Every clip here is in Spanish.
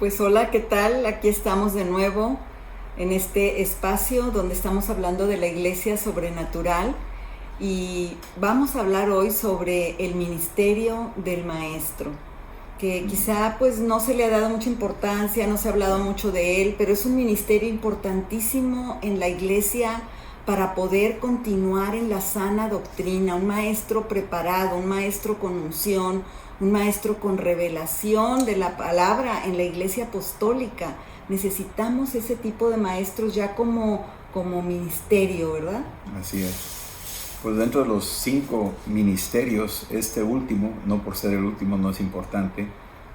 Pues hola, ¿qué tal? Aquí estamos de nuevo en este espacio donde estamos hablando de la iglesia sobrenatural y vamos a hablar hoy sobre el ministerio del maestro, que quizá pues no se le ha dado mucha importancia, no se ha hablado mucho de él, pero es un ministerio importantísimo en la iglesia para poder continuar en la sana doctrina, un maestro preparado, un maestro con unción, un maestro con revelación de la palabra en la iglesia apostólica. Necesitamos ese tipo de maestros ya como ministerio, ¿verdad? Así es. Pues dentro de los 5 ministerios, este último, no por ser el último, no es importante.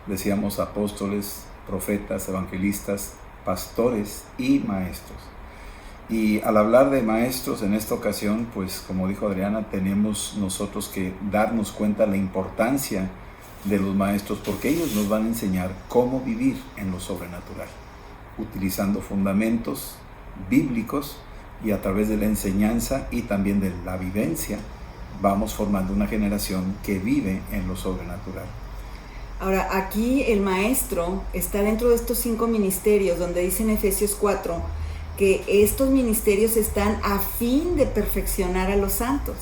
Decíamos apóstoles, profetas, evangelistas, pastores y maestros. Y al hablar de maestros en esta ocasión, pues como dijo Adriana, tenemos nosotros que darnos cuenta de la importancia de los maestros, porque ellos nos van a enseñar cómo vivir en lo sobrenatural, utilizando fundamentos bíblicos, y a través de la enseñanza y también de la vivencia vamos formando una generación que vive en lo sobrenatural. Ahora, aquí el maestro está dentro de estos 5 ministerios, donde dice en Efesios 4 que estos ministerios están a fin de perfeccionar a los santos.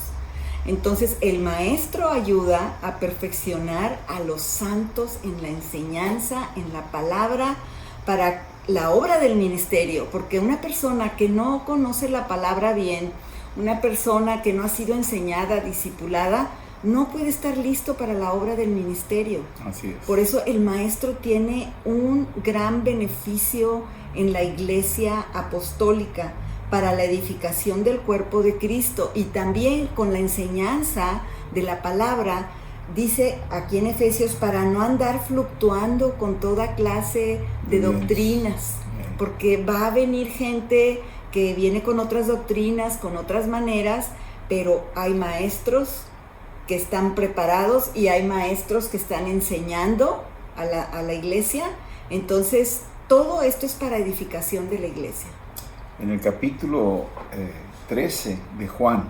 Entonces, el maestro ayuda a perfeccionar a los santos en la enseñanza, en la palabra, para la obra del ministerio, porque una persona que no conoce la palabra bien, una persona que no ha sido enseñada, discipulada, no puede estar listo para la obra del ministerio. Así es. Por eso el maestro tiene un gran beneficio en la iglesia apostólica para la edificación del cuerpo de Cristo, y también con la enseñanza de la palabra. Dice aquí en Efesios, para no andar fluctuando con toda clase de doctrinas, porque va a venir gente que viene con otras doctrinas, con otras maneras, pero hay maestros que están preparados y hay maestros que están enseñando a la iglesia. Entonces, todo esto es para edificación de la iglesia. En el capítulo 13 de Juan,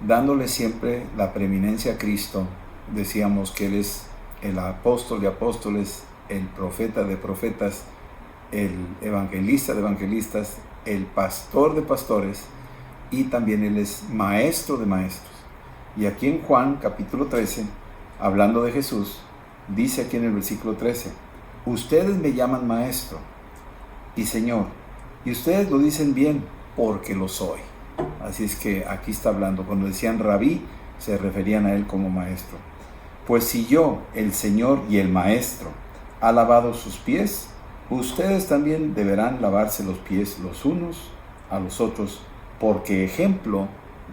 dándole siempre la preeminencia a Cristo, decíamos que Él es el apóstol de apóstoles, el profeta de profetas, el evangelista de evangelistas, el pastor de pastores, y también Él es maestro de maestros. Y aquí en Juan capítulo 13, hablando de Jesús, dice aquí en el versículo 13, ustedes me llaman maestro y Señor, y ustedes lo dicen bien porque lo soy. Así es que aquí está hablando, cuando decían rabí, se referían a Él como maestro. Pues si yo, el Señor y el Maestro, ha lavado sus pies, ustedes también deberán lavarse los pies los unos a los otros, porque ejemplo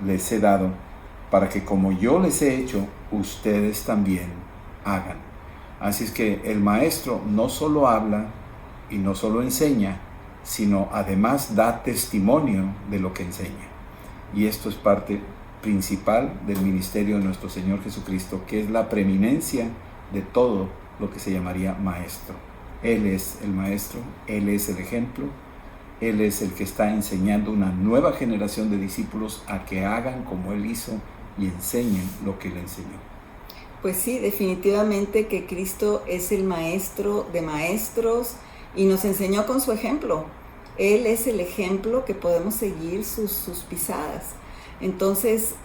les he dado, para que como yo les he hecho, ustedes también hagan. Así es que el Maestro no solo habla y no solo enseña, sino además da testimonio de lo que enseña. Y esto es parte principal del ministerio de nuestro Señor Jesucristo, que es la preeminencia de todo lo que se llamaría maestro. Él es el maestro, Él es el ejemplo, Él es el que está enseñando una nueva generación de discípulos a que hagan como Él hizo y enseñen lo que Él enseñó. Pues sí, definitivamente que Cristo es el maestro de maestros y nos enseñó con su ejemplo. Él es el ejemplo que podemos seguir sus pisadas. Entonces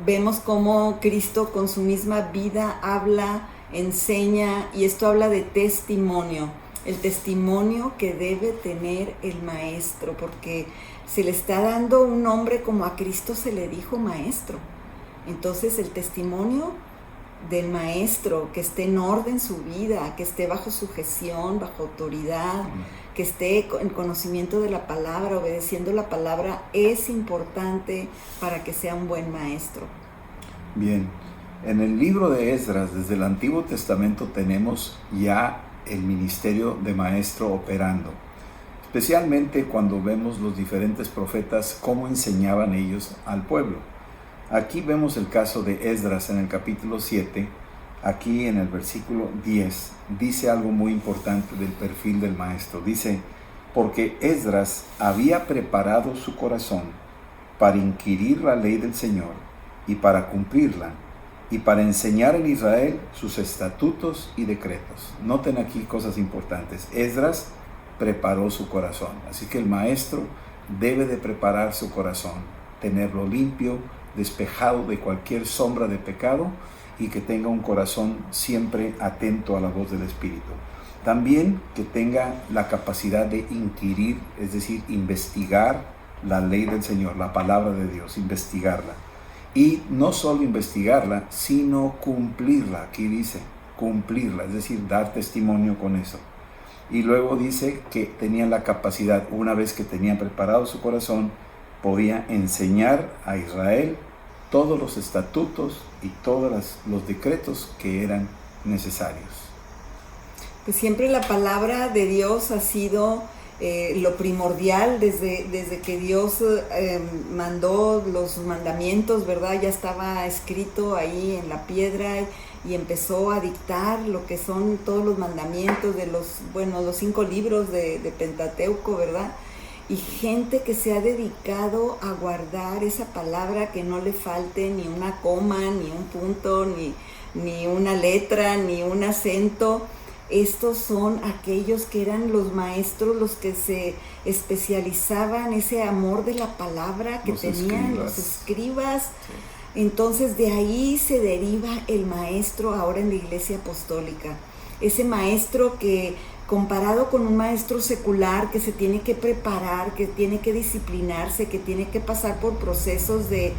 vemos cómo Cristo con su misma vida habla, enseña, y esto habla de testimonio, el testimonio que debe tener el maestro, porque se le está dando un nombre como a Cristo se le dijo maestro. Entonces el testimonio del maestro, que esté en orden su vida, que esté bajo sujeción, bajo autoridad, que esté en conocimiento de la palabra, obedeciendo la palabra, es importante para que sea un buen maestro. Bien, en el libro de Esdras, desde el Antiguo Testamento, tenemos ya el ministerio de maestro operando, especialmente cuando vemos los diferentes profetas, cómo enseñaban ellos al pueblo. Aquí vemos el caso de Esdras en el capítulo 7, aquí en el versículo 10, dice algo muy importante del perfil del maestro. Dice, porque Esdras había preparado su corazón para inquirir la ley del Señor y para cumplirla, y para enseñar en Israel sus estatutos y decretos. Noten aquí cosas importantes. Esdras preparó su corazón, así que el maestro debe de preparar su corazón, tenerlo limpio, despejado de cualquier sombra de pecado y que tenga un corazón siempre atento a la voz del Espíritu. También que tenga la capacidad de inquirir, es decir, investigar la ley del Señor, la palabra de Dios, investigarla. Y no solo investigarla, sino cumplirla. Aquí dice, cumplirla, es decir, dar testimonio con eso. Y luego dice que tenía la capacidad, una vez que tenía preparado su corazón, podía enseñar a Israel todos los estatutos y todos los decretos que eran necesarios. Pues siempre la palabra de Dios ha sido lo primordial desde que Dios mandó los mandamientos, ¿verdad? Ya estaba escrito ahí en la piedra y empezó a dictar lo que son todos los mandamientos de los 5 libros de Pentateuco, ¿verdad? Y gente que se ha dedicado a guardar esa palabra, que no le falte ni una coma, ni un punto, ni una letra, ni un acento. Estos son aquellos que eran los maestros, los que se especializaban, ese amor de la palabra que tenían los escribas. Sí. Entonces de ahí se deriva el maestro ahora en la Iglesia Apostólica. Ese maestro que, comparado con un maestro secular que se tiene que preparar, que tiene que disciplinarse, que tiene que pasar por procesos de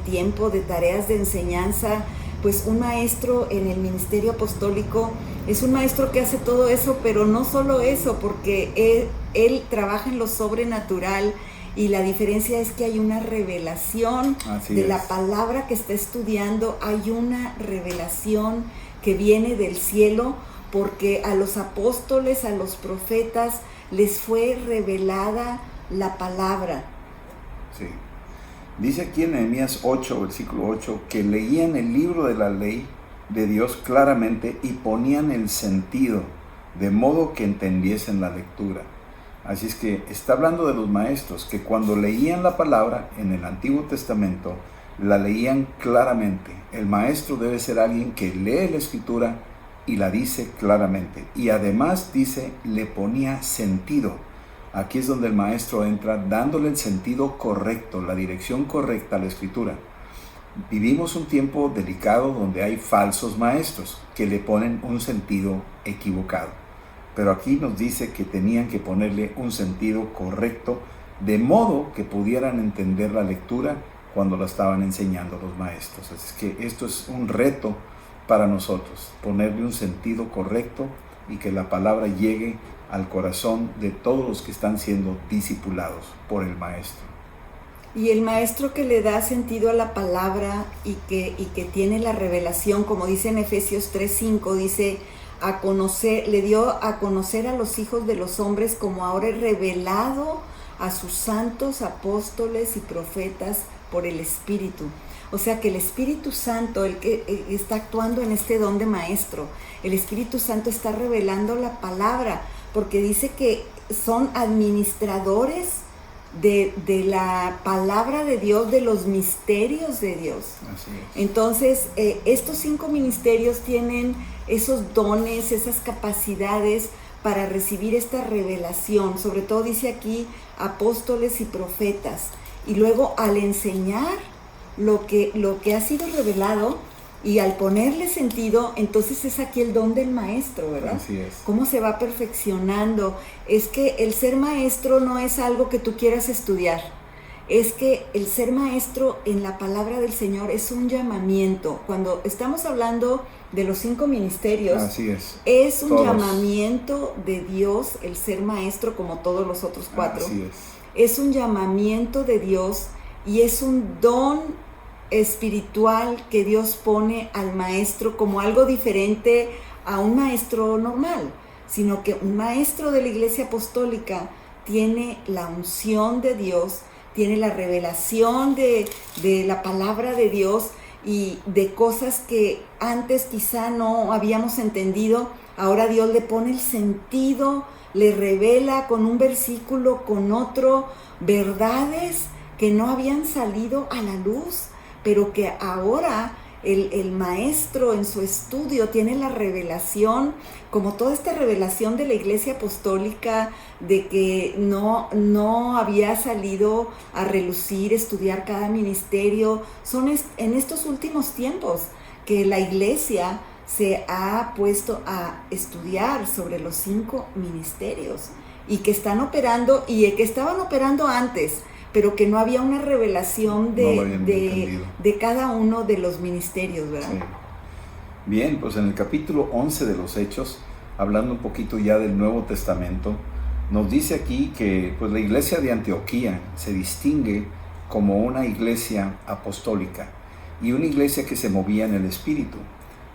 tiempo, de tareas de enseñanza, pues un maestro en el ministerio apostólico es un maestro que hace todo eso, pero no solo eso, porque él trabaja en lo sobrenatural, y la diferencia es que hay una revelación de la palabra que está estudiando, hay una revelación que viene del cielo, porque a los apóstoles, a los profetas, les fue revelada la palabra. Sí. Dice aquí en Nehemías 8, versículo 8, que leían el libro de la ley de Dios claramente y ponían el sentido, de modo que entendiesen la lectura. Así es que está hablando de los maestros, que cuando leían la palabra en el Antiguo Testamento, la leían claramente. El maestro debe ser alguien que lee la Escritura y la dice claramente. Y además dice, le ponía sentido. Aquí es donde el maestro entra dándole el sentido correcto, la dirección correcta a la Escritura. Vivimos un tiempo delicado donde hay falsos maestros que le ponen un sentido equivocado. Pero aquí nos dice que tenían que ponerle un sentido correcto, de modo que pudieran entender la lectura cuando la estaban enseñando los maestros. Así que esto es un reto para nosotros, ponerle un sentido correcto y que la palabra llegue al corazón de todos los que están siendo discipulados por el maestro. Y el maestro que le da sentido a la palabra y que tiene la revelación, como dice en Efesios 3:5, dice, le dio a conocer a los hijos de los hombres como ahora es revelado a sus santos apóstoles y profetas por el Espíritu. O sea que el Espíritu Santo, el que está actuando en este don de maestro, el Espíritu Santo está revelando la palabra, porque dice que son administradores de la palabra de Dios, de los misterios de Dios. Así es. Entonces, estos 5 ministerios tienen esos dones, esas capacidades para recibir esta revelación. Sobre todo dice aquí apóstoles y profetas. Y luego al enseñar lo que ha sido revelado y al ponerle sentido, entonces es aquí el don del maestro, ¿verdad? Así es. Cómo se va perfeccionando. Es que el ser maestro no es algo que tú quieras estudiar. Es que el ser maestro en la palabra del Señor es un llamamiento. Cuando estamos hablando de los 5 ministerios, así es un llamamiento de Dios el ser maestro, como todos los otros 4. Así es. Es un llamamiento de Dios y es un don espiritual que Dios pone al maestro como algo diferente a un maestro normal, sino que un maestro de la Iglesia Apostólica tiene la unción de Dios, tiene la revelación de la palabra de Dios y de cosas que antes quizá no habíamos entendido. Ahora Dios le pone el sentido, le revela con un versículo, con otro, verdades que no habían salido a la luz, pero que ahora el maestro en su estudio tiene la revelación, como toda esta revelación de la Iglesia Apostólica, de que no había salido a relucir, estudiar cada ministerio. Son en estos últimos tiempos que la Iglesia se ha puesto a estudiar sobre los 5 ministerios y que están operando y que estaban operando antes, pero que no había una revelación de cada uno de los ministerios, ¿verdad? Sí. Bien, pues en el capítulo 11 de los Hechos, hablando un poquito ya del Nuevo Testamento, nos dice aquí que pues, la iglesia de Antioquía se distingue como una iglesia apostólica y una iglesia que se movía en el Espíritu.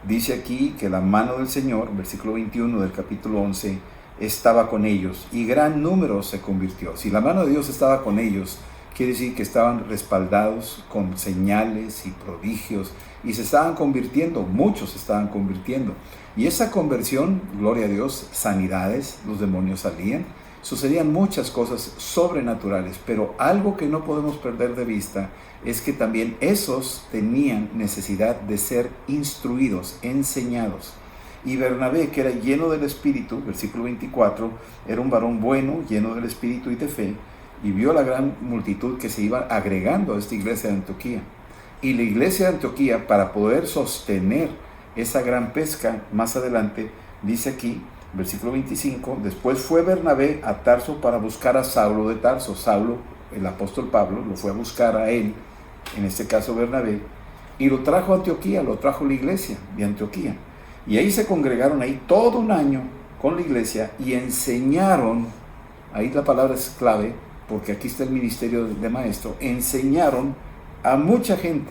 Dice aquí que la mano del Señor, versículo 21 del capítulo 11, estaba con ellos y gran número se convirtió. Si la mano de Dios estaba con ellos, quiere decir que estaban respaldados con señales y prodigios y se estaban convirtiendo, muchos se estaban convirtiendo. Y esa conversión, gloria a Dios, sanidades, los demonios salían, sucedían muchas cosas sobrenaturales, pero algo que no podemos perder de vista es que también esos tenían necesidad de ser instruidos, enseñados. Y Bernabé, que era lleno del Espíritu, versículo 24, era un varón bueno, lleno del Espíritu y de fe, y vio la gran multitud que se iba agregando a esta iglesia de Antioquía. Y la iglesia de Antioquía, para poder sostener esa gran pesca, más adelante, dice aquí, versículo 25, después fue Bernabé a Tarso para buscar a Saulo de Tarso. Saulo, el apóstol Pablo, lo fue a buscar a él, en este caso Bernabé, y lo trajo a Antioquía, lo trajo a la iglesia de Antioquía. Y ahí se congregaron ahí todo un año con la iglesia y enseñaron, ahí la palabra es clave, porque aquí está el ministerio de maestro, enseñaron a mucha gente,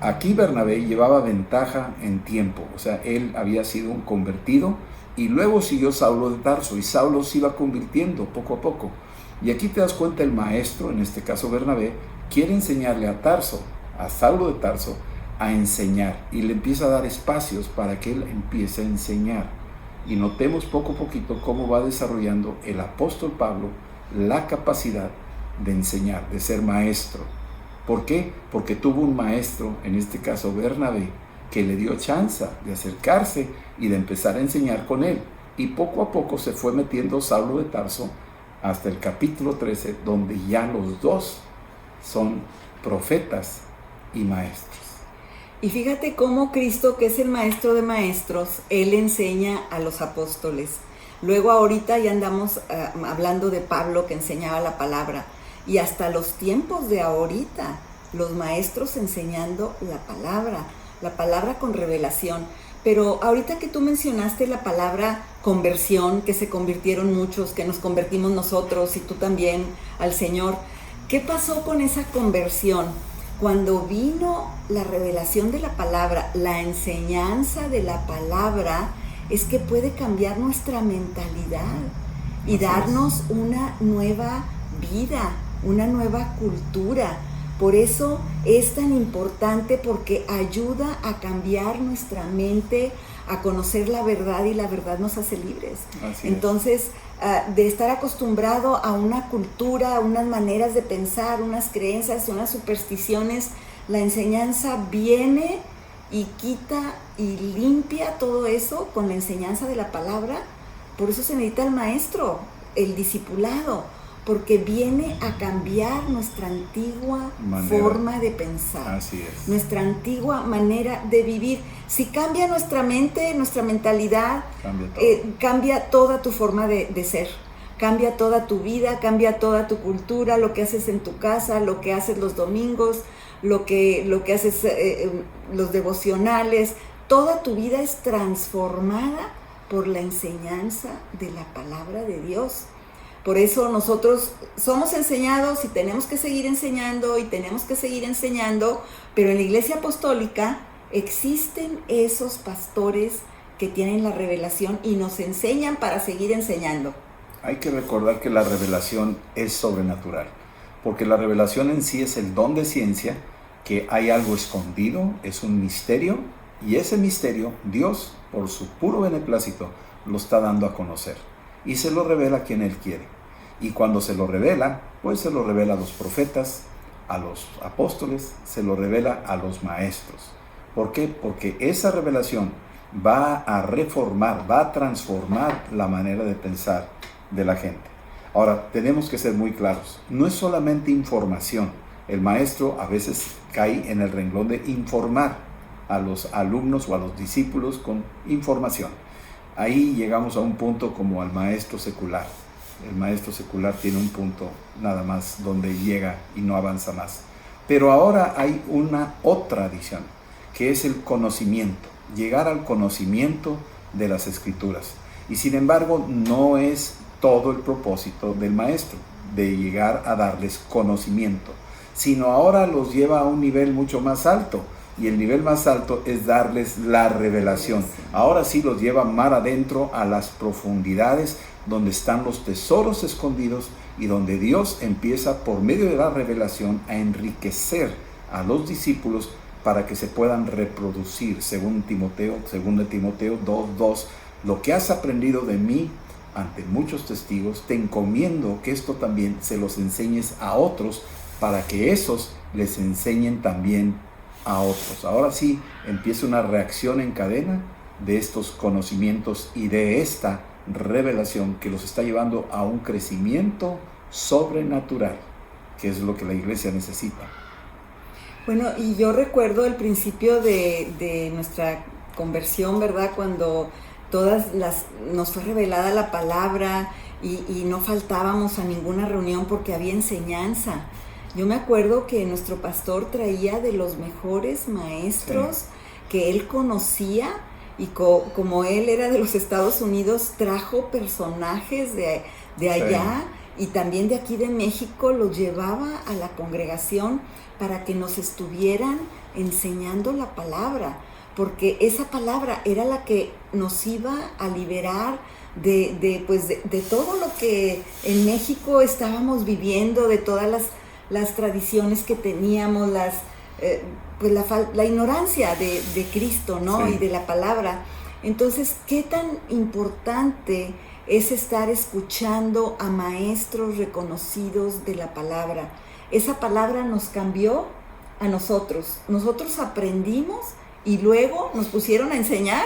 Aquí Bernabé llevaba ventaja en tiempo, o sea, él había sido un convertido y luego siguió Saulo de Tarso y Saulo se iba convirtiendo poco a poco. Y aquí te das cuenta, el maestro, en este caso Bernabé, quiere enseñarle a Tarso, a Saulo de Tarso, a enseñar y le empieza a dar espacios para que él empiece a enseñar. Y notemos poco a poquito cómo va desarrollando el apóstol Pablo la capacidad de enseñar, de ser maestro. ¿Por qué? Porque tuvo un maestro, en este caso Bernabé, que le dio chance de acercarse y de empezar a enseñar con él. Y poco a poco se fue metiendo Saulo de Tarso hasta el capítulo 13, donde ya los dos son profetas y maestros. Y fíjate cómo Cristo, que es el maestro de maestros, Él enseña a los apóstoles. Luego ahorita ya andamos hablando de Pablo, que enseñaba la palabra. Y hasta los tiempos de ahorita, los maestros enseñando la palabra con revelación. Pero ahorita que tú mencionaste la palabra conversión, que se convirtieron muchos, que nos convertimos nosotros y tú también al Señor, ¿qué pasó con esa conversión? Cuando vino la revelación de la palabra, la enseñanza de la palabra, es que puede cambiar nuestra mentalidad y darnos una nueva vida, una nueva cultura. Por eso es tan importante, porque ayuda a cambiar nuestra mente, a conocer la verdad, y la verdad nos hace libres. Entonces, de estar acostumbrado a una cultura, a unas maneras de pensar, unas creencias, unas supersticiones, la enseñanza viene y quita y limpia todo eso con la enseñanza de la palabra. Por eso se necesita el maestro, el discipulado, porque viene a cambiar nuestra antigua forma de pensar. Así es. Nuestra antigua manera de vivir. Si cambia nuestra mente, nuestra mentalidad, cambia toda tu forma de ser. Cambia toda tu vida, cambia toda tu cultura, lo que haces en tu casa, lo que haces los domingos, lo que haces los devocionales. Toda tu vida es transformada por la enseñanza de la palabra de Dios. Por eso nosotros somos enseñados y tenemos que seguir enseñando pero en la Iglesia Apostólica existen esos pastores que tienen la revelación y nos enseñan para seguir enseñando. Hay que recordar que la revelación es sobrenatural, porque la revelación en sí es el don de ciencia, que hay algo escondido, es un misterio, y ese misterio Dios, por su puro beneplácito, lo está dando a conocer. Y se lo revela a quien Él quiere. Y cuando se lo revela, pues se lo revela a los profetas, a los apóstoles, se lo revela a los maestros. ¿Por qué? Porque esa revelación va a reformar, va a transformar la manera de pensar de la gente. Ahora, tenemos que ser muy claros. No es solamente información. El maestro a veces cae en el renglón de informar a los alumnos o a los discípulos con información. Ahí llegamos a un punto como al maestro secular. El maestro secular tiene un punto nada más donde llega y no avanza más. Pero ahora hay una otra adición, que es el conocimiento. Llegar al conocimiento de las Escrituras. Y sin embargo, no es todo el propósito del maestro, de llegar a darles conocimiento, sino ahora los lleva a un nivel mucho más alto, y el nivel más alto es darles la revelación. Ahora sí los lleva mar adentro a las profundidades donde están los tesoros escondidos y donde Dios empieza por medio de la revelación a enriquecer a los discípulos para que se puedan reproducir, según Timoteo 2:2, lo que has aprendido de mí ante muchos testigos, te encomiendo que esto también se los enseñes a otros, para que esos les enseñen también a otros. Ahora sí empieza una reacción en cadena de estos conocimientos y de esta revelación que los está llevando a un crecimiento sobrenatural, que es lo que la iglesia necesita. Bueno, y yo recuerdo el principio de nuestra conversión, ¿verdad? Cuando nos fue revelada la palabra y no faltábamos a ninguna reunión porque había enseñanza. Yo me acuerdo que nuestro pastor traía de los mejores maestros que él conocía, y como él era de los Estados Unidos, trajo personajes de allá y también de aquí de México, los llevaba a la congregación para que nos estuvieran enseñando la palabra, porque esa palabra era la que nos iba a liberar de todo lo que en México estábamos viviendo, de todas las tradiciones que teníamos, la ignorancia de Cristo, ¿no? Sí. Y de la palabra. Entonces, ¿qué tan importante es estar escuchando a maestros reconocidos de la palabra? Esa palabra nos cambió a nosotros. Nosotros aprendimos y luego nos pusieron a enseñar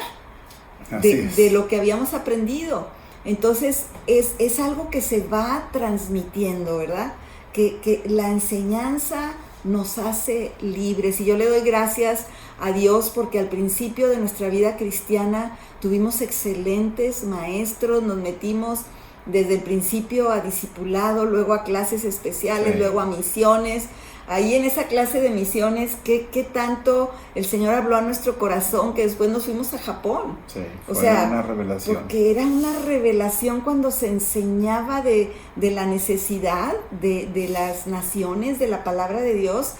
de lo que habíamos aprendido. Entonces, es algo que se va transmitiendo, ¿verdad? Que la enseñanza nos hace libres, y yo le doy gracias a Dios porque al principio de nuestra vida cristiana tuvimos excelentes maestros, nos metimos desde el principio a discipulado, luego a clases especiales, luego a misiones. Ahí en esa clase de misiones, ¿qué tanto el Señor habló a nuestro corazón, que después nos fuimos a Japón? Sí, fue una revelación. Porque era una revelación cuando se enseñaba de la necesidad de las naciones, de la palabra de Dios,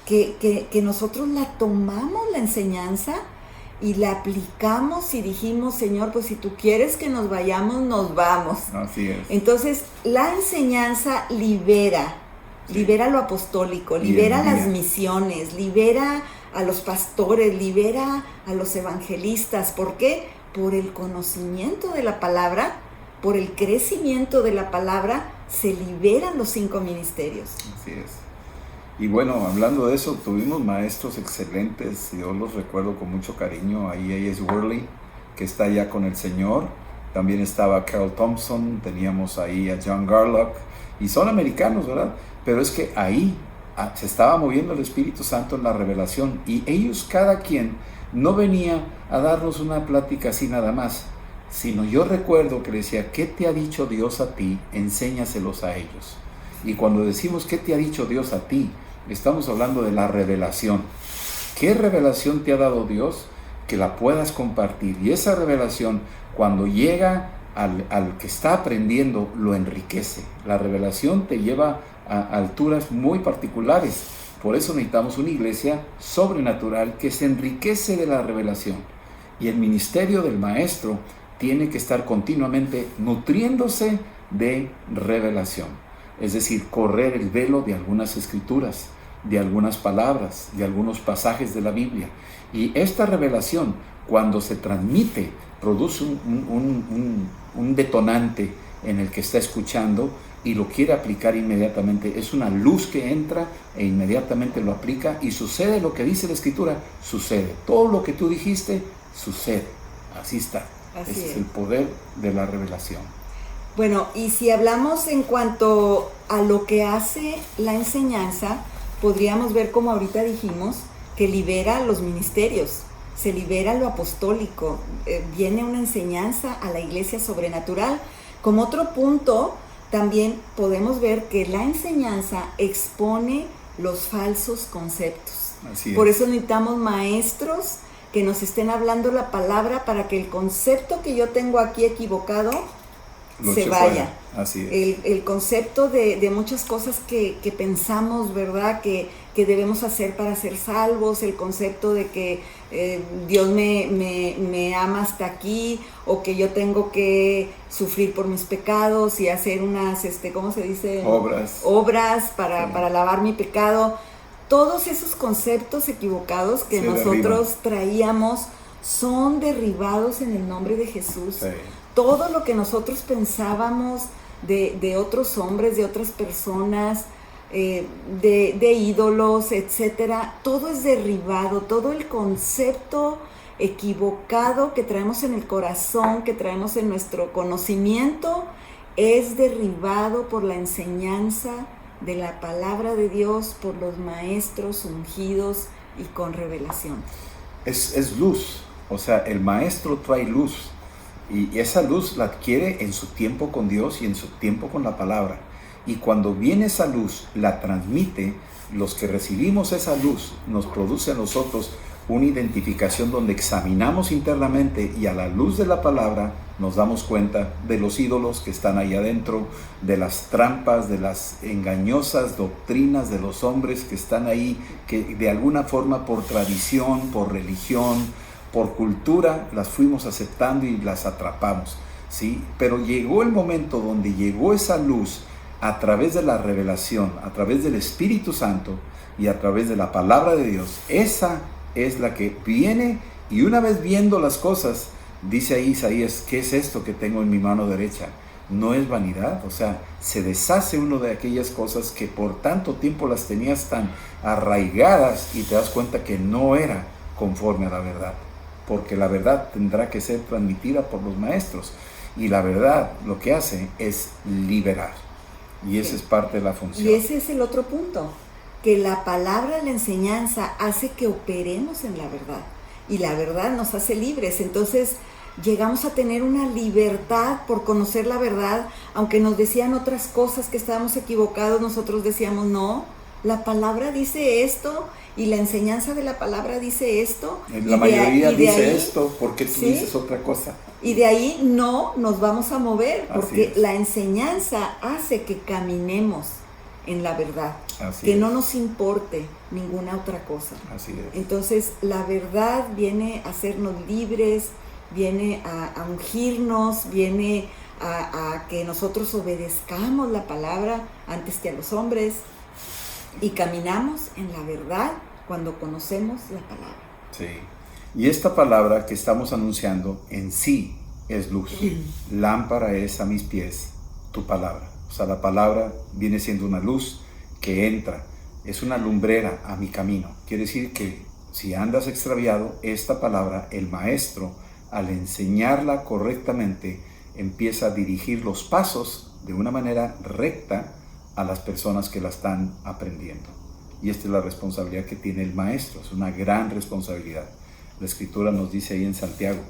que nosotros la tomamos, la enseñanza, y la aplicamos y dijimos, Señor, pues si tú quieres que nos vayamos, nos vamos. Así es. Entonces, la enseñanza libera lo apostólico, libera las misiones, libera a los pastores, libera a los evangelistas. ¿Por qué? Por el conocimiento de la palabra, por el crecimiento de la palabra, se liberan los 5 ministerios. Así es. Y bueno, hablando de eso, tuvimos maestros excelentes, yo los recuerdo con mucho cariño. Ahí es Worley, que está ya con el Señor. También estaba Carol Thompson, teníamos ahí a John Garlock, y son americanos, ¿verdad? Pero es que ahí se estaba moviendo el Espíritu Santo en la revelación, y ellos, cada quien, no venía a darnos una plática así nada más, sino yo recuerdo que decía, ¿qué te ha dicho Dios a ti? Enséñaselos a ellos. Y cuando decimos, ¿qué te ha dicho Dios a ti? Estamos hablando de la revelación. ¿Qué revelación te ha dado Dios? Que la puedas compartir. Y esa revelación, cuando llega al que está aprendiendo, lo enriquece. La revelación te lleva a alturas muy particulares. Por eso necesitamos una iglesia sobrenatural que se enriquece de la revelación. Y el ministerio del maestro tiene que estar continuamente nutriéndose de revelación. Es decir, correr el velo de algunas escrituras, de algunas palabras, de algunos pasajes de la Biblia. Y esta revelación, cuando se transmite, produce un detonante en el que está escuchando, y lo quiere aplicar inmediatamente. Es una luz que entra e inmediatamente lo aplica y sucede lo que dice la Escritura, sucede. Todo lo que tú dijiste, sucede. Así está. Ese es el poder de la revelación. Bueno, y si hablamos en cuanto a lo que hace la enseñanza, podríamos ver, como ahorita dijimos, que libera los ministerios, se libera lo apostólico, viene una enseñanza a la iglesia sobrenatural. Como otro punto, también podemos ver que la enseñanza expone los falsos conceptos. Por eso necesitamos maestros que nos estén hablando la palabra para que el concepto que yo tengo aquí equivocado se vaya. Así es. El concepto de muchas cosas que pensamos, ¿verdad? Que debemos hacer para ser salvos, el concepto de que Dios me ama hasta aquí, o que yo tengo que sufrir por mis pecados y hacer unas, ¿cómo se dice? Obras para lavar mi pecado. Todos esos conceptos equivocados que nosotros traíamos son derribados en el nombre de Jesús. Sí. Todo lo que nosotros pensábamos de otros hombres, de otras personas, de ídolos, etcétera, todo es derribado. Todo el concepto equivocado que traemos en el corazón, que traemos en nuestro conocimiento, es derribado por la enseñanza de la palabra de Dios, por los maestros ungidos y con revelación. Es luz, o sea, el maestro trae luz. Y esa luz la adquiere en su tiempo con Dios y en su tiempo con la palabra. Y cuando viene esa luz, la transmite. Los que recibimos esa luz nos produce a nosotros una identificación donde examinamos internamente y a la luz de la palabra nos damos cuenta de los ídolos que están ahí adentro, de las trampas, de las engañosas doctrinas de los hombres que están ahí, que de alguna forma por tradición, por religión, por cultura las fuimos aceptando y las atrapamos, ¿sí? Pero llegó el momento donde llegó esa luz a través de la revelación, a través del Espíritu Santo y a través de la palabra de Dios. Esa es la que viene, y una vez viendo las cosas, dice ahí Isaías, ¿qué es esto que tengo en mi mano derecha? No es vanidad, o sea, se deshace uno de aquellas cosas que por tanto tiempo las tenías tan arraigadas y te das cuenta que no era conforme a la verdad. Porque la verdad tendrá que ser transmitida por los maestros. Y la verdad lo que hace es liberar. Y esa es parte de la función. Y ese es el otro punto. Que la palabra, la enseñanza, hace que operemos en la verdad. Y la verdad nos hace libres. Entonces llegamos a tener una libertad por conocer la verdad. Aunque nos decían otras cosas que estábamos equivocados, nosotros decíamos no. La palabra dice esto. Y la enseñanza de la palabra dice esto. La mayoría dice esto, ¿por qué tú dices otra cosa? Y de ahí no nos vamos a mover, porque la enseñanza hace que caminemos en la verdad, que no nos importe ninguna otra cosa. Así es. Entonces la verdad viene a hacernos libres, viene a ungirnos, viene a que nosotros obedezcamos la palabra antes que a los hombres. Y caminamos en la verdad cuando conocemos la palabra. Sí. Y esta palabra que estamos anunciando en sí es luz. Lámpara es a mis pies tu palabra. O sea, la palabra viene siendo una luz que entra. Es una lumbrera a mi camino. Quiere decir que si andas extraviado, esta palabra, el maestro, al enseñarla correctamente, empieza a dirigir los pasos de una manera recta a las personas que la están aprendiendo. Y esta es la responsabilidad que tiene el maestro, es una gran responsabilidad. La Escritura nos dice ahí en Santiago,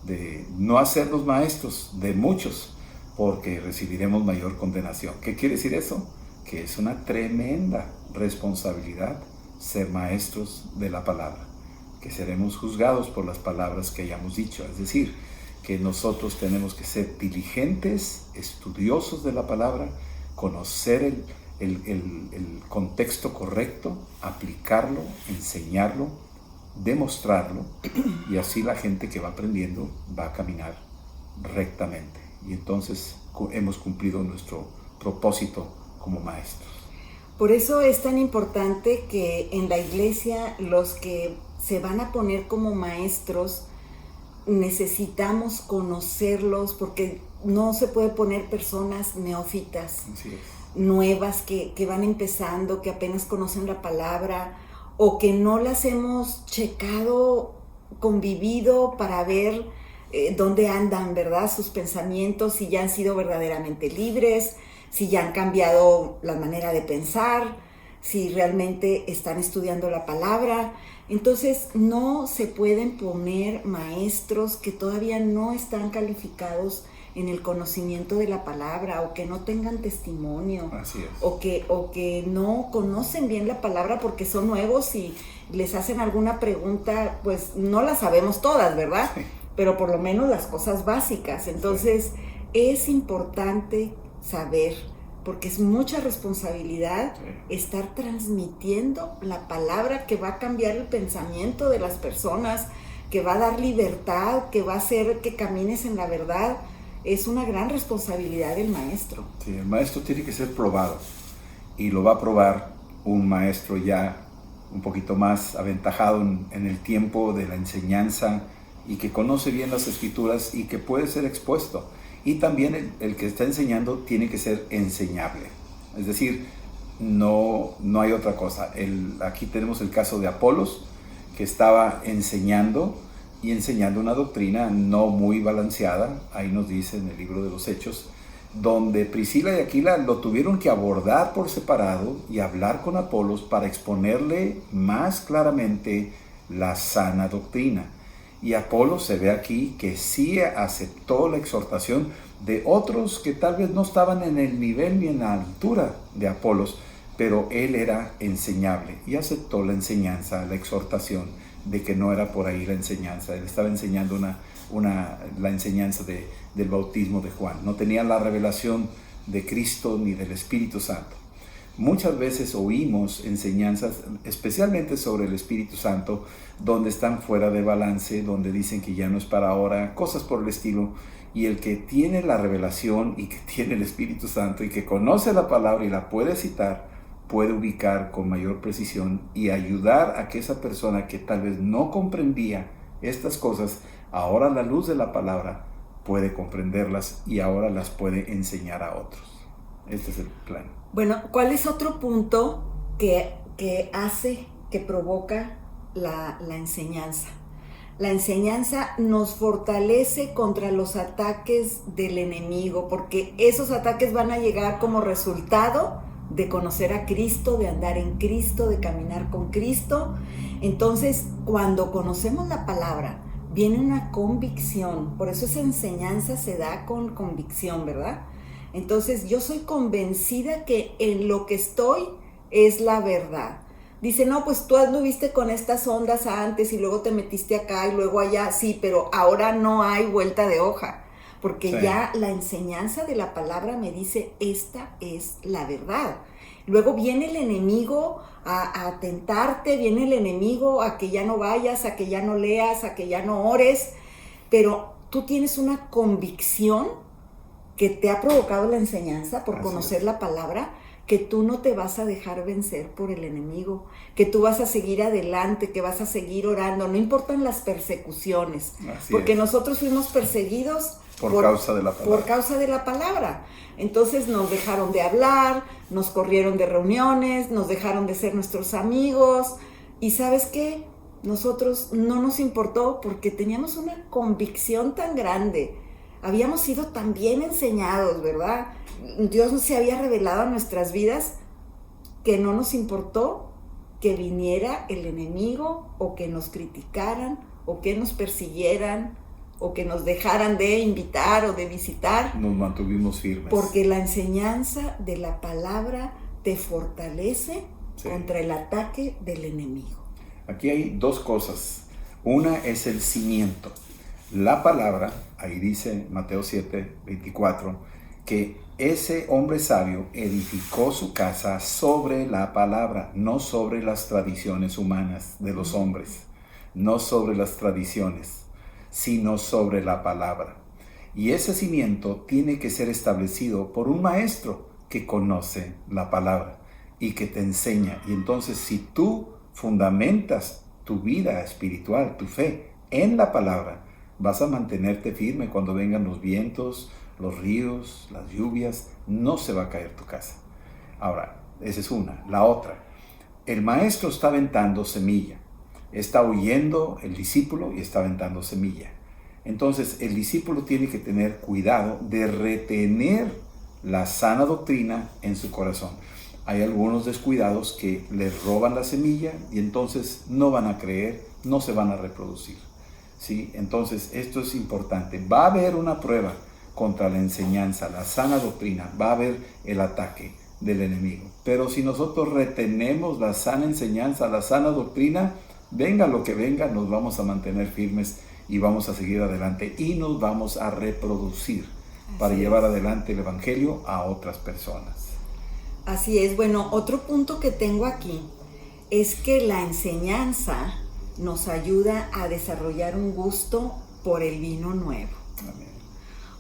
de no hacernos maestros de muchos, porque recibiremos mayor condenación. ¿Qué quiere decir eso? Que es una tremenda responsabilidad ser maestros de la palabra, que seremos juzgados por las palabras que hayamos dicho, es decir, que nosotros tenemos que ser diligentes, estudiosos de la palabra, conocer el contexto correcto, aplicarlo, enseñarlo, demostrarlo, y así la gente que va aprendiendo va a caminar rectamente. Y entonces hemos cumplido nuestro propósito como maestros. Por eso es tan importante que en la iglesia los que se van a poner como maestros necesitamos conocerlos porque no se puede poner personas neófitas, nuevas que van empezando, que apenas conocen la palabra o que no las hemos checado, convivido para ver dónde andan, ¿verdad? Sus pensamientos, si ya han sido verdaderamente libres, si ya han cambiado la manera de pensar, si realmente están estudiando la palabra. Entonces no se pueden poner maestros que todavía no están calificados en el conocimiento de la palabra o que no tengan testimonio. Así es. o que no conocen bien la palabra porque son nuevos y les hacen alguna pregunta, pues no la sabemos todas, ¿verdad? Sí. Pero por lo menos las cosas básicas. Entonces es importante saber, porque es mucha responsabilidad estar transmitiendo la palabra que va a cambiar el pensamiento de las personas, que va a dar libertad, que va a hacer que camines en la verdad. Es una gran responsabilidad del maestro. Sí, el maestro tiene que ser probado y lo va a probar un maestro ya un poquito más aventajado en el tiempo de la enseñanza y que conoce bien las escrituras y que puede ser expuesto. Y también el que está enseñando tiene que ser enseñable. Es decir, no hay otra cosa. Aquí tenemos el caso de Apolos, que estaba enseñando una doctrina no muy balanceada. Ahí nos dice en el libro de los Hechos, donde Priscila y Aquila lo tuvieron que abordar por separado y hablar con Apolos para exponerle más claramente la sana doctrina. Y Apolos se ve aquí que sí aceptó la exhortación de otros que tal vez no estaban en el nivel ni en la altura de Apolos, pero él era enseñable y aceptó la enseñanza, la exhortación de que no era por ahí la enseñanza. Él estaba enseñando la enseñanza del bautismo de Juan. No tenía la revelación de Cristo ni del Espíritu Santo. Muchas veces oímos enseñanzas, especialmente sobre el Espíritu Santo, donde están fuera de balance, donde dicen que ya no es para ahora, cosas por el estilo. Y el que tiene la revelación y que tiene el Espíritu Santo y que conoce la palabra y la puede citar, puede ubicar con mayor precisión y ayudar a que esa persona que tal vez no comprendía estas cosas, ahora a la luz de la palabra puede comprenderlas y ahora las puede enseñar a otros. Este es el plan. Bueno, ¿cuál es otro punto que hace, que provoca la enseñanza? La enseñanza nos fortalece contra los ataques del enemigo, porque esos ataques van a llegar como resultado de conocer a Cristo, de andar en Cristo, de caminar con Cristo. Entonces, cuando conocemos la palabra, viene una convicción. Por eso esa enseñanza se da con convicción, ¿verdad? Entonces, yo soy convencida que en lo que estoy es la verdad. Dice, no, pues tú anduviste con estas ondas antes y luego te metiste acá y luego allá. Sí, pero ahora no hay vuelta de hoja, porque sí, ya la enseñanza de la palabra me dice, esta es la verdad. Luego viene el enemigo a tentarte, viene el enemigo a que ya no vayas, a que ya no leas, a que ya no ores, pero tú tienes una convicción que te ha provocado la enseñanza por conocer la palabra, que tú no te vas a dejar vencer por el enemigo, que tú vas a seguir adelante, que vas a seguir orando, no importan las persecuciones, porque nosotros fuimos perseguidos por causa de la palabra. Por causa de la palabra. Entonces nos dejaron de hablar, nos corrieron de reuniones, nos dejaron de ser nuestros amigos, y ¿sabes qué? Nosotros no nos importó porque teníamos una convicción tan grande, habíamos sido tan bien enseñados, ¿verdad? Dios se había revelado a nuestras vidas que no nos importó que viniera el enemigo o que nos criticaran o que nos persiguieran o que nos dejaran de invitar o de visitar. Nos mantuvimos firmes. Porque la enseñanza de la palabra te fortalece contra el ataque del enemigo. Aquí hay dos cosas. Una es el cimiento. La palabra, ahí dice Mateo 7:24, que ese hombre sabio edificó su casa sobre la palabra, no sobre las tradiciones humanas de los hombres, no sobre las tradiciones, sino sobre la palabra. Y ese cimiento tiene que ser establecido por un maestro que conoce la palabra y que te enseña. Y entonces, si tú fundamentas tu vida espiritual, tu fe, en la palabra, Vas a mantenerte firme cuando vengan los vientos, los ríos, las lluvias. No se va a caer tu casa. Ahora, esa es una. La otra, el maestro está aventando semilla. Está oyendo el discípulo y está aventando semilla. Entonces, el discípulo tiene que tener cuidado de retener la sana doctrina en su corazón. Hay algunos descuidados que les roban la semilla y entonces no van a creer, no se van a reproducir. ¿Sí? Entonces, esto es importante. Va a haber una prueba contra la enseñanza, la sana doctrina. Va a haber el ataque del enemigo. Pero si nosotros retenemos la sana enseñanza, la sana doctrina, venga lo que venga, nos vamos a mantener firmes y vamos a seguir adelante y nos vamos a reproducir para llevar adelante el evangelio a otras personas. Así es. Bueno, otro punto que tengo aquí es que la enseñanza nos ayuda a desarrollar un gusto por el vino nuevo. Amén.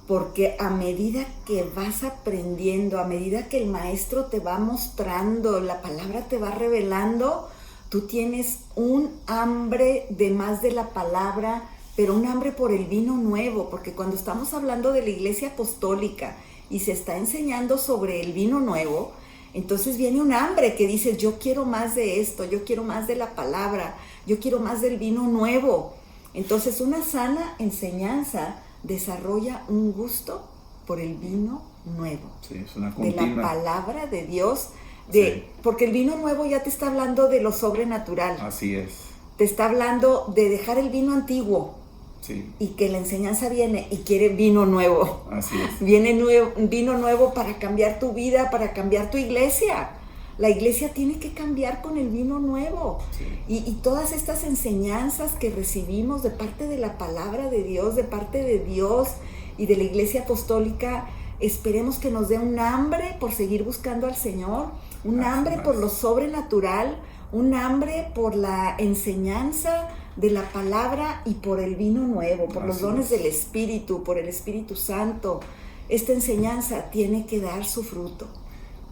Porque a medida que vas aprendiendo, a medida que el maestro te va mostrando, la palabra te va revelando, tú tienes un hambre de más de la palabra, pero un hambre por el vino nuevo, porque cuando estamos hablando de la iglesia apostólica y se está enseñando sobre el vino nuevo, entonces viene un hambre que dices, yo quiero más de esto, yo quiero más de la palabra, yo quiero más del vino nuevo. Entonces una sana enseñanza desarrolla un gusto por el vino nuevo. Sí, es una continua. De la palabra de Dios, Sí. Porque el vino nuevo ya te está hablando de lo sobrenatural. Así es. Te está hablando de dejar el vino antiguo. Sí. Y que la enseñanza viene y quiere vino nuevo. Así es. Viene vino nuevo para cambiar tu vida, para cambiar tu iglesia. La iglesia tiene que cambiar con el vino nuevo. Sí. Y todas estas enseñanzas que recibimos de parte de la palabra de Dios, de parte de Dios y de la iglesia apostólica, esperemos que nos dé un hambre por seguir buscando al Señor, un hambre por lo sobrenatural, un hambre por la enseñanza de la palabra y por el vino nuevo, por los dones del Espíritu, por el Espíritu Santo. Esta enseñanza tiene que dar su fruto.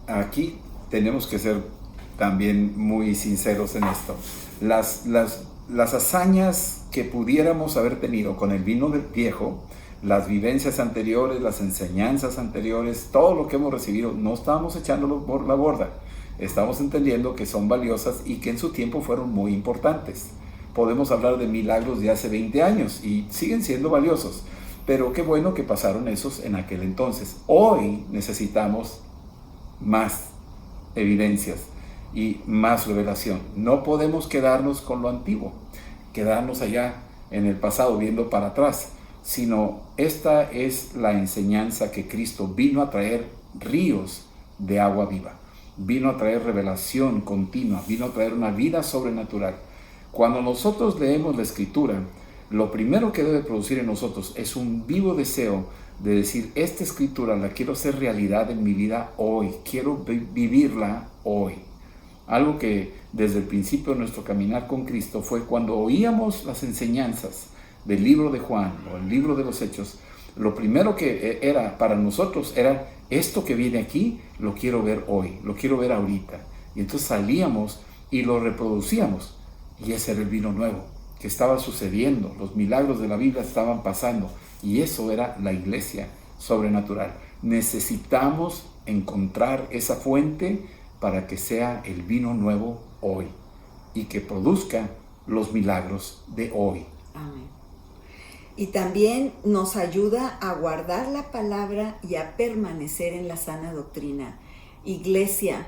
Aquí tenemos que ser también muy sinceros en esto. Las hazañas que pudiéramos haber tenido con el vino del viejo, las vivencias anteriores, las enseñanzas anteriores, todo lo que hemos recibido, no estábamos echándolo por la borda. Estamos entendiendo que son valiosas y que en su tiempo fueron muy importantes. Podemos hablar de milagros de hace 20 años y siguen siendo valiosos, pero qué bueno que pasaron esos en aquel entonces. Hoy necesitamos más evidencias y más revelación. No podemos quedarnos con lo antiguo, quedarnos allá en el pasado viendo para atrás, sino esta es la enseñanza que Cristo vino a traer, ríos de agua viva. Vino a traer revelación continua, vino a traer una vida sobrenatural. Cuando nosotros leemos la Escritura, lo primero que debe producir en nosotros es un vivo deseo de decir, esta Escritura la quiero hacer realidad en mi vida hoy, quiero vivirla hoy. Algo que desde el principio de nuestro caminar con Cristo fue cuando oíamos las enseñanzas del libro de Juan o el libro de los Hechos, lo primero que era para nosotros era esto que viene aquí, lo quiero ver hoy, lo quiero ver ahorita. Y entonces salíamos y lo reproducíamos. Y ese era el vino nuevo que estaba sucediendo, los milagros de la Biblia estaban pasando y eso era la iglesia sobrenatural. Necesitamos encontrar esa fuente para que sea el vino nuevo hoy y que produzca los milagros de hoy. Amén. Y también nos ayuda a guardar la palabra y a permanecer en la sana doctrina. Iglesia,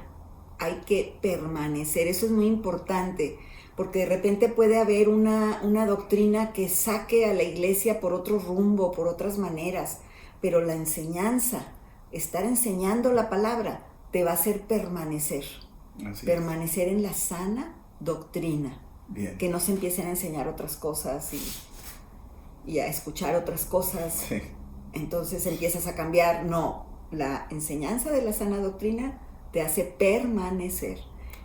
hay que permanecer, eso es muy importante, porque de repente puede haber una doctrina que saque a la iglesia por otro rumbo, por otras maneras, pero la enseñanza, estar enseñando la palabra, te va a hacer permanecer. Permanecer en la sana doctrina. Bien. Que no se empiecen a enseñar otras cosas y a escuchar otras cosas. Sí. Entonces empiezas a cambiar. No, la enseñanza de la sana doctrina te hace permanecer.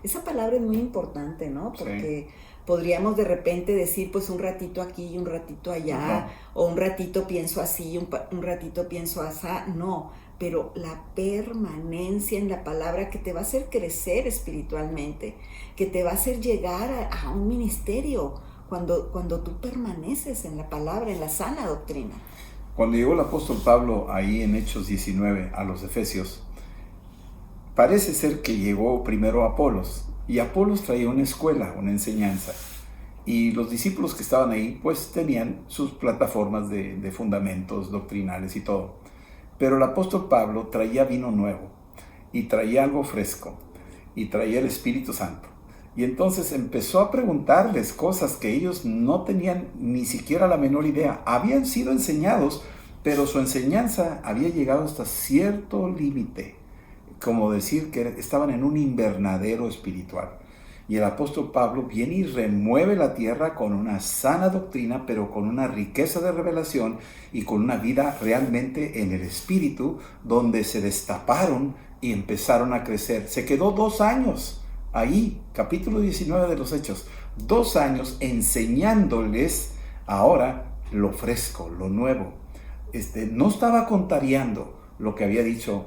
Esa palabra es muy importante, ¿no? Porque podríamos de repente decir, pues un ratito aquí y un ratito allá, o un ratito pienso así, un ratito pienso así. No, pero la permanencia en la palabra que te va a hacer crecer espiritualmente, que te va a hacer llegar a un ministerio. cuando tú permaneces en la palabra, en la sana doctrina. Cuando llegó el apóstol Pablo ahí en Hechos 19 a los Efesios, parece ser que llegó primero Apolos, y Apolos traía una escuela, una enseñanza, y los discípulos que estaban ahí pues tenían sus plataformas de fundamentos doctrinales y todo, pero el apóstol Pablo traía vino nuevo, y traía algo fresco, y traía el Espíritu Santo. Y entonces empezó a preguntarles cosas que ellos no tenían ni siquiera la menor idea. Habían sido enseñados, pero su enseñanza había llegado hasta cierto límite, como decir que estaban en un invernadero espiritual. Y el apóstol Pablo viene y remueve la tierra con una sana doctrina, pero con una riqueza de revelación y con una vida realmente en el Espíritu, donde se destaparon y empezaron a crecer. Se quedó 2 años ahí, capítulo 19 de los Hechos, 2 años enseñándoles ahora lo fresco, lo nuevo. No estaba contrariando lo que había dicho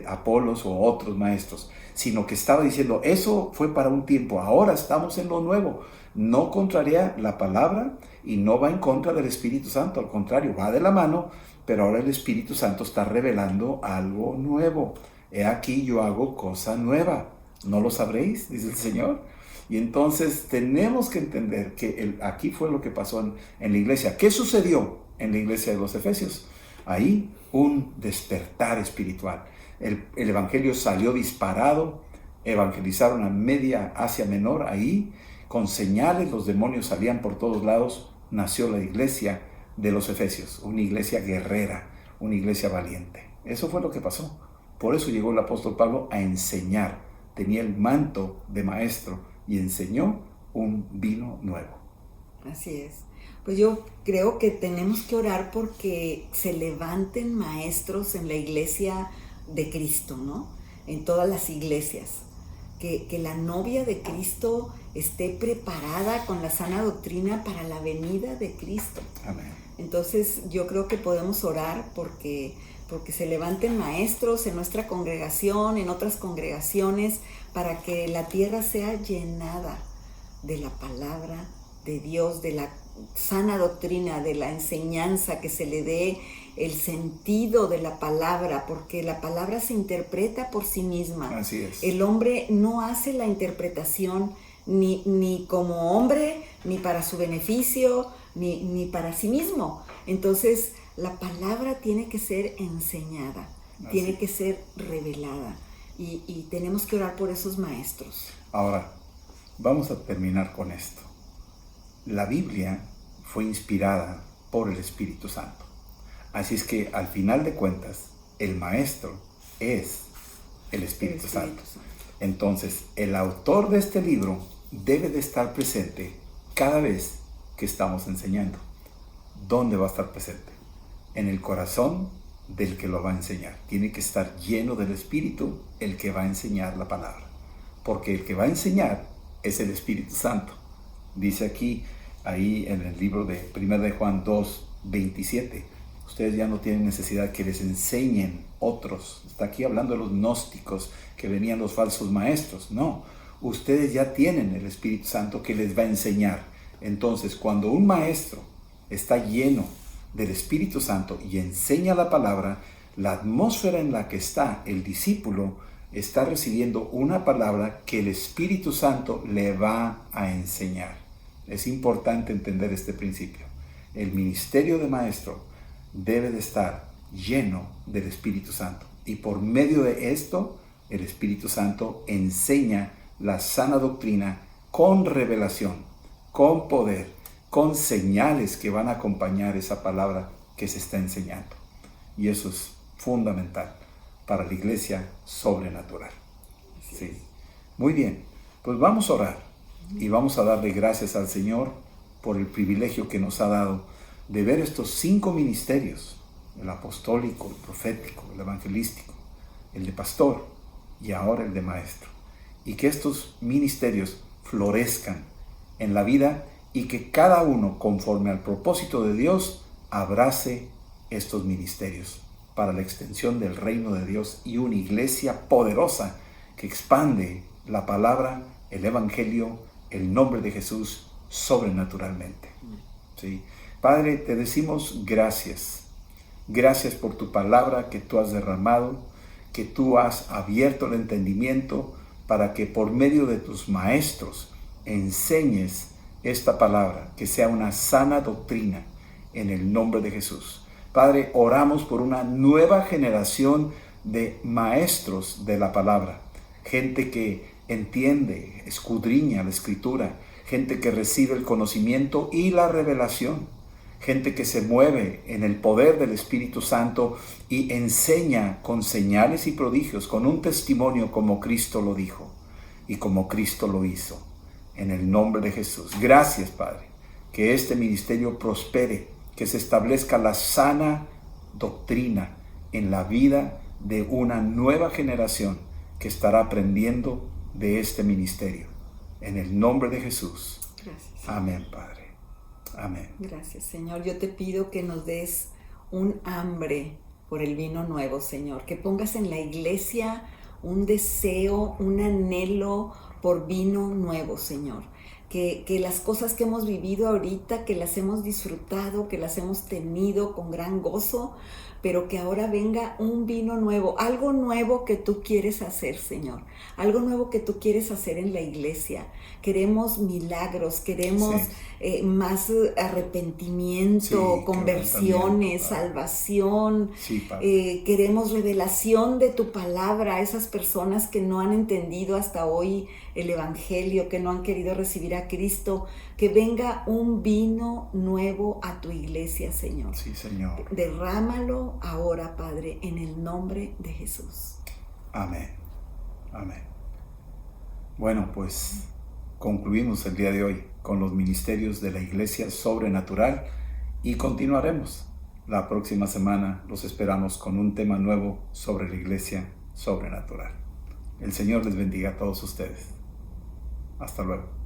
Apolos o otros maestros, sino que estaba diciendo, eso fue para un tiempo, ahora estamos en lo nuevo. No contraria la palabra y no va en contra del Espíritu Santo, al contrario, va de la mano, pero ahora el Espíritu Santo está revelando algo nuevo. He aquí yo hago cosa nueva, ¿no lo sabréis?, dice el Señor. Y entonces tenemos que entender que aquí fue lo que pasó en la iglesia. ¿Qué sucedió en la iglesia de los Efesios? Ahí un despertar espiritual. El evangelio salió disparado, evangelizaron a media Asia Menor ahí, con señales, los demonios salían por todos lados. Nació la iglesia de los Efesios, una iglesia guerrera, una iglesia valiente. Eso fue lo que pasó. Por eso llegó el apóstol Pablo a enseñar. Tenía el manto de maestro y enseñó un vino nuevo. Así es. Pues yo creo que tenemos que orar porque se levanten maestros en la iglesia de Cristo, ¿no? En todas las iglesias. Que la novia de Cristo esté preparada con la sana doctrina para la venida de Cristo. Amén. Entonces yo creo que podemos orar porque se levanten maestros en nuestra congregación, en otras congregaciones, para que la tierra sea llenada de la palabra de Dios, de la sana doctrina, de la enseñanza, que se le dé el sentido de la palabra, porque la palabra se interpreta por sí misma. Así es. El hombre no hace la interpretación ni como hombre, ni para su beneficio, ni para sí mismo. Entonces, la palabra tiene que ser enseñada, tiene que ser revelada, y tenemos que orar por esos maestros. Ahora, vamos a terminar con esto. La Biblia fue inspirada por el Espíritu Santo. Así es que, al final de cuentas, el maestro es el Espíritu Santo. Entonces, el autor de este libro debe de estar presente cada vez que estamos enseñando. ¿Dónde va a estar presente? En el corazón del que lo va a enseñar. Tiene que estar lleno del Espíritu el que va a enseñar la palabra. Porque el que va a enseñar es el Espíritu Santo. Dice aquí, ahí en el libro de 1 de Juan 2, 27, ustedes ya no tienen necesidad que les enseñen otros. Está aquí hablando de los gnósticos, que venían los falsos maestros. No, ustedes ya tienen el Espíritu Santo que les va a enseñar. Entonces, cuando un maestro está lleno del Espíritu Santo y enseña la palabra, la atmósfera en la que está el discípulo está recibiendo una palabra que el Espíritu Santo le va a enseñar. Es importante entender este principio. El ministerio de maestro debe de estar lleno del Espíritu Santo, y por medio de esto el Espíritu Santo enseña la sana doctrina con revelación, con poder, con señales que van a acompañar esa palabra que se está enseñando. Y eso es fundamental para la iglesia sobrenatural. Sí. Muy bien, pues vamos a orar y vamos a darle gracias al Señor por el privilegio que nos ha dado de ver estos 5 ministerios: el apostólico, el profético, el evangelístico, el de pastor y ahora el de maestro. Y que estos ministerios florezcan en la vida y que cada uno, conforme al propósito de Dios, abrace estos ministerios para la extensión del reino de Dios y una iglesia poderosa que expande la palabra, el evangelio, el nombre de Jesús sobrenaturalmente. ¿Sí? Padre, te decimos gracias. Gracias por tu palabra que tú has derramado, que tú has abierto el entendimiento para que por medio de tus maestros enseñes esta palabra, que sea una sana doctrina en el nombre de Jesús. Padre, oramos por una nueva generación de maestros de la palabra, gente que entiende, escudriña la Escritura, gente que recibe el conocimiento y la revelación, gente que se mueve en el poder del Espíritu Santo y enseña con señales y prodigios, con un testimonio como Cristo lo dijo y como Cristo lo hizo. En el nombre de Jesús. Gracias, Padre, que este ministerio prospere, que se establezca la sana doctrina en la vida de una nueva generación que estará aprendiendo de este ministerio. En el nombre de Jesús. Gracias. Amén, Padre. Amén. Gracias, Señor. Yo te pido que nos des un hambre por el vino nuevo, Señor. Que pongas en la iglesia un deseo, un anhelo por vino nuevo, Señor. Que las cosas que hemos vivido ahorita, que las hemos disfrutado, que las hemos tenido con gran gozo, pero que ahora venga un vino nuevo, algo nuevo que tú quieres hacer, Señor, algo nuevo que tú quieres hacer en la iglesia. Queremos milagros, queremos más arrepentimiento, conversiones, salvación. Queremos revelación de tu palabra a esas personas que no han entendido hasta hoy el evangelio, que no han querido recibir a Cristo. Que venga un vino nuevo a tu iglesia, Señor. Sí, Señor. Derrámalo ahora, Padre, en el nombre de Jesús. Amén. Amén. Bueno, pues concluimos el día de hoy con los ministerios de la Iglesia Sobrenatural y continuaremos. La próxima semana los esperamos con un tema nuevo sobre la Iglesia Sobrenatural. El Señor les bendiga a todos ustedes. Hasta luego.